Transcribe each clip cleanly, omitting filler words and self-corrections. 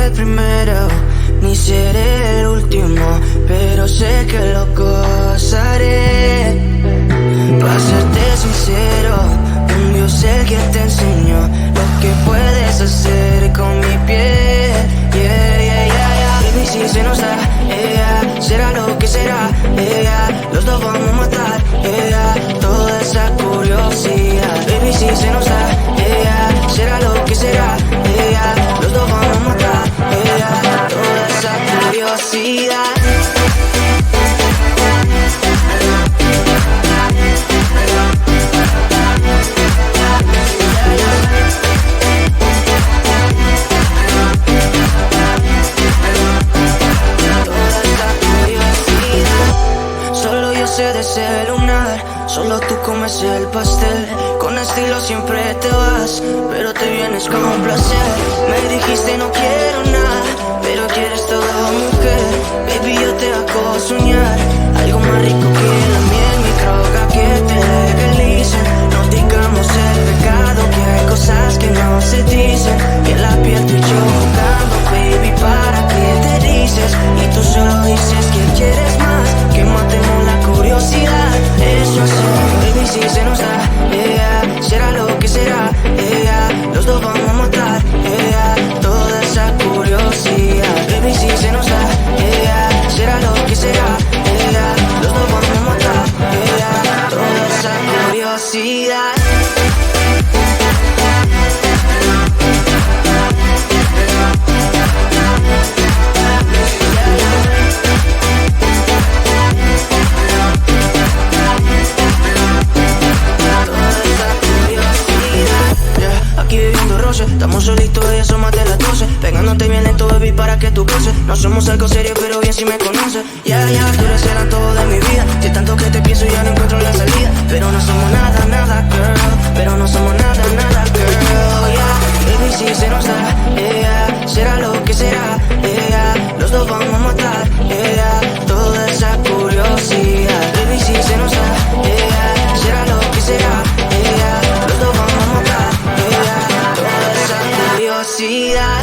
el primero, ni seré el último, pero sé que lo gozaré. Para serte sincero, un Dios el que te enseñó lo que puedes hacer con mi piel. Baby, si se nos da, será lo que será, los dos vamos a matar, toda esa curiosidad. Baby, si se nos da, será lo que será, los dos vamos a matar, toda esa curiosidad. De celular, solo tú comes el pastel. Con estilo siempre te vas, pero te vienes con un placer. Me dijiste no quiero nada, pero quieres toda mujer. Baby, yo te hago soñar algo más rico que la miel, mi droga que te legalicen. No digamos el pecado, que hay cosas que no se dicen. Y en la piel tú y yo jugando, baby, ¿para qué te dices? Y tú solo dices que quieres más, que matemos la curiosidad. Eso es, baby, si se nos da, será lo que será, los dos vamos a matar, toda esa curiosidad. Baby, si se nos da, será lo que será, los dos vamos a matar, toda esa curiosidad. Estamos solitos y eso más de las 12. Pegándote bien lento, baby, para que tú goces. No somos algo serio, pero bien si me conoces. Ya, tú eres el antojo de mi vida. Si tanto que te pienso ya no encuentro la salida. Pero no somos nada, nada, girl. Pero no somos nada, nada, girl. Baby, si se nos da, será lo que será, los dos vamos a matar, toda esa curiosidad. Baby, si se nos da, será lo que será, los dos vamos a matar, toda esa curiosidad.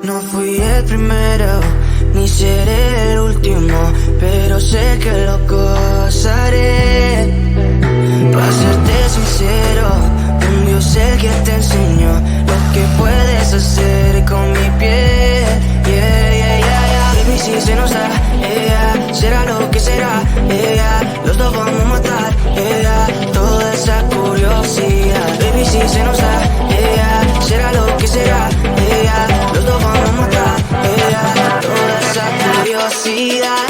No fui el primero, ni seré el último, pero sé que lo gozaré. Para serte sincero, un Dios el que te enseñó lo que puedes hacer con mi piel. Baby, si se nos da, será lo que será, los dos vamos a matar, toda esa curiosidad. Baby, si se nos da, será lo que será, los dos vamos a matar, toda esa curiosidad.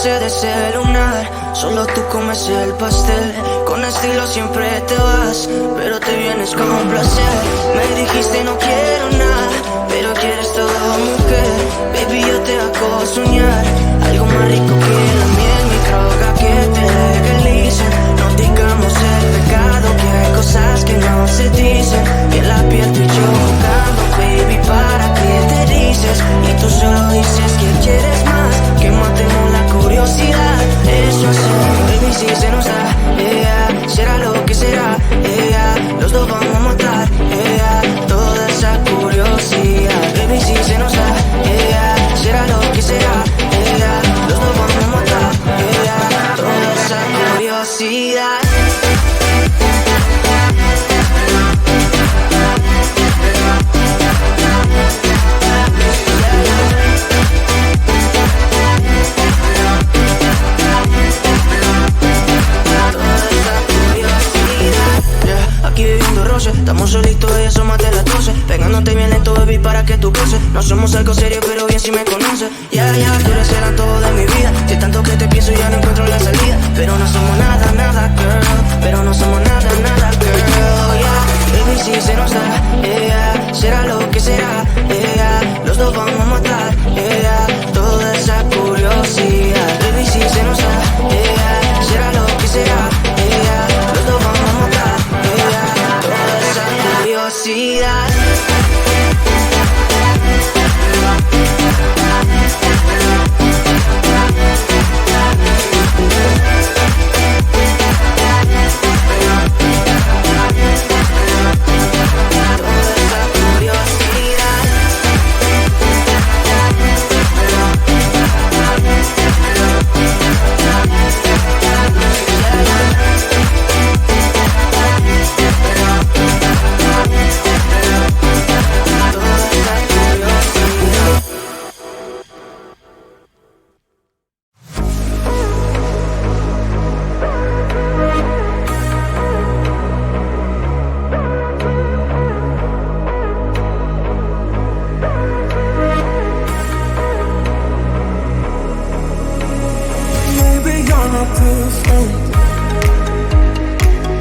De ese lunar, solo tú comes el pastel. Con estilo siempre te vas, pero te vienes con un placer. Me dijiste no quiero nada, pero quieres todo, mujer. Baby, yo te hago soñar algo más rico que la miel, mi droga que te legalicen. No digamos el pecado, que hay cosas que no se dicen. Y en la piel tú y yo jugando, baby, ¿para qué te dices? Y tú solo dices que quieres más, que matemos la curiosidad. Eso es, baby, si se nos da, será lo que será, los dos vamos a matar, toda esa curiosidad. Baby, si se nos da, será lo que será, los dos vamos a matar, toda esa curiosidad. Aquí viviendo roce, estamos solitos y eso más de las 12. Pegándote bien lento, baby, para que tú goces. No somos algo serio, pero bien si me conoces. Tú eres el todo de mi vida. Si tanto que te pienso ya no encuentro la salida. Pero no somos nada, nada, girl. Pero no somos nada, nada, girl. Baby, si se nos da, será lo que será, los dos vamos a matar, toda esa curiosidad. Baby, si se nos da, será lo que será, los dos vamos a matar, toda esa curiosidad.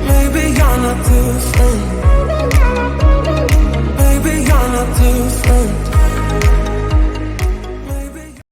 Maybe you're not to stay.